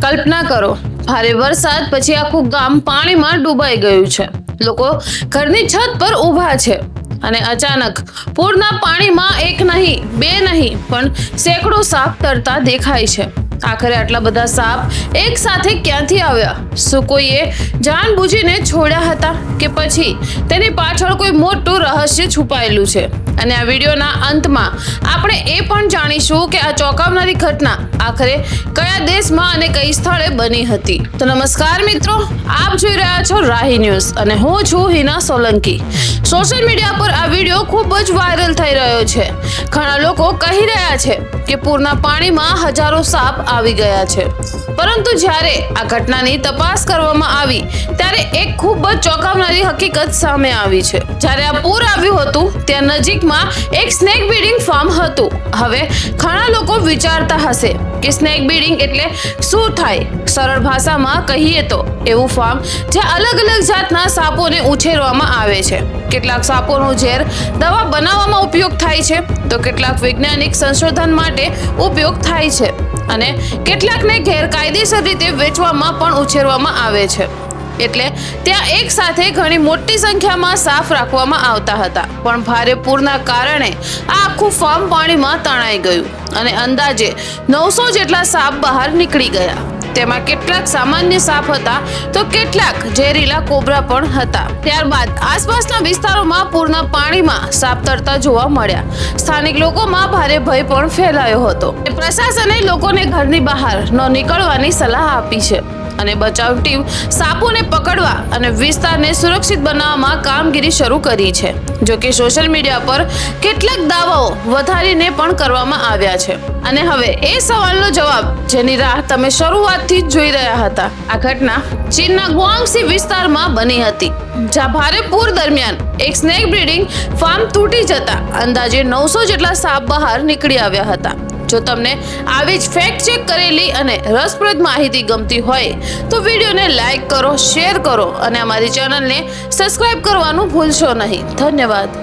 કલ્પના કરો, ભારે વરસાદ પછી આખું ગામ પાણીમાં ડૂબાઈ ગયું છે. લોકો ઘરની છત પર ઊભા છે અને અચાનક પૂરના પાણીમાં એક નહીં, બે નહીં, પણ સેંકડો સાપ તરતા દેખાય છે. આખરે આટલા બધા સાપ એક સાથે ક્યાંથી આવ્યા? શું કોઈએ જાણબૂજીને છોડ્યા હતા કે પછી તેની પાછળ કોઈ મોટું રહસ્ય છુપાયેલું છે? અને આ વિડીયોના અંતમાં આપણે એ પણ જાણીશું કે આ ચોંકાવનારી ઘટના આખરે કયા દેશમાં અને કઈ સ્થળે બની હતી. તો નમસ્કાર મિત્રો, આપ જોઈ રહ્યા છો રાહી ન્યૂઝ અને હું છું હિના સોલંકી. સોશિયલ મીડિયા પર આ વિડીયો ખૂબ જ વાયરલ થઈ રહ્યો છે. ઘણા લોકો કહી રહ્યા છે કે પૂરના પાણીમાં હજારો સાપ આવી ગયા છે, પરંતુ જ્યારે આ ઘટનાની તપાસ કરવામાં આવી ત્યારે એક ખૂબ જ ચોંકાવનારી હકીકત સામે આવી છે. જ્યારે આ પૂર આવ્યું હતું ત્યાં નજીકમાં એક સ્નેક બ્રીડિંગ ફાર્મ હતું. હવે ઘણા લોકો વિચારતા હશે કે સ્નેક બ્રીડિંગ એટલે શું થાય? સરળ ભાષામાં કહીએ તો એવું ફાર્મ જ્યાં અલગ અલગ જાતના સાપોને ઉછેરવામાં આવે છે. કેટલાક સાપોનું ઝેર દવા બનાવવામાં ઉપયોગ થાય છે, તો કેટલાક વૈજ્ઞાનિક સંશોધન માટે ઉપયોગ થાય છે અને કેટલાકને ગેરકાયદેસર રીતે વેચવામાં પણ ઉછેરવામાં આવે છે. એટલે ત્યાં એક સાથે ઘણી મોટી સંખ્યામાં સાપ રાખવામાં આવતા હતા. પણ ભારે પૂરના કારણે આ આખું ફાર્મ પાણીમાં તણાઈ ગયું અને અંદાજે 900 જેટલા સાપ બહાર નીકળી ગયા. તેમાં કેટલાક સામાન્ય સાપ હતા તો કેટલાક ઝેરીલા કોબરા પણ હતા. ત્યારબાદ આસપાસના વિસ્તારોમાં પૂરના પાણીમાં સાપ તરતા જોવા મળ્યા. સ્થાનિક લોકોમાં ભારે ભય પણ ફેલાયો હતો. પ્રશાસને લોકોને ઘરની બહાર ન નીકળવાની સલાહ આપી છે અને બચાવ ટીમ સાપોને પકડવા અને વિસ્તારને સુરક્ષિત બનાવવામાં કામગીરી શરૂ કરી છે. જો કે સોશિયલ મીડિયા પર કેટલાક દાવાઓ વધારીને પણ કરવામાં આવ્યા છે. અને હવે એ સવાલનો જવાબ જેની રાહ તમે શરૂઆતથી જ જોઈ રહ્યા હતા. આ ઘટના ચીનના ગુઆંગસી વિસ્તારમાં બની હતી, જ્યાં ભારે પૂર દરમિયાન એક સ્નેક બ્રીડિંગ ફાર્મ તૂટી જતા અંદાજે 900 જેટલા સાપ બહાર નીકળી આવ્યા હતા. જો તમને આવી જ ફેક્ટ ચેક કરેલી અને રસપ્રદ માહિતી ગમતી હોય તો વિડીયોને લાઈક કરો, શેર કરો અને અમારી ચેનલને સબસ્ક્રાઇબ કરવાનું ભૂલશો નહીં. ધન્યવાદ.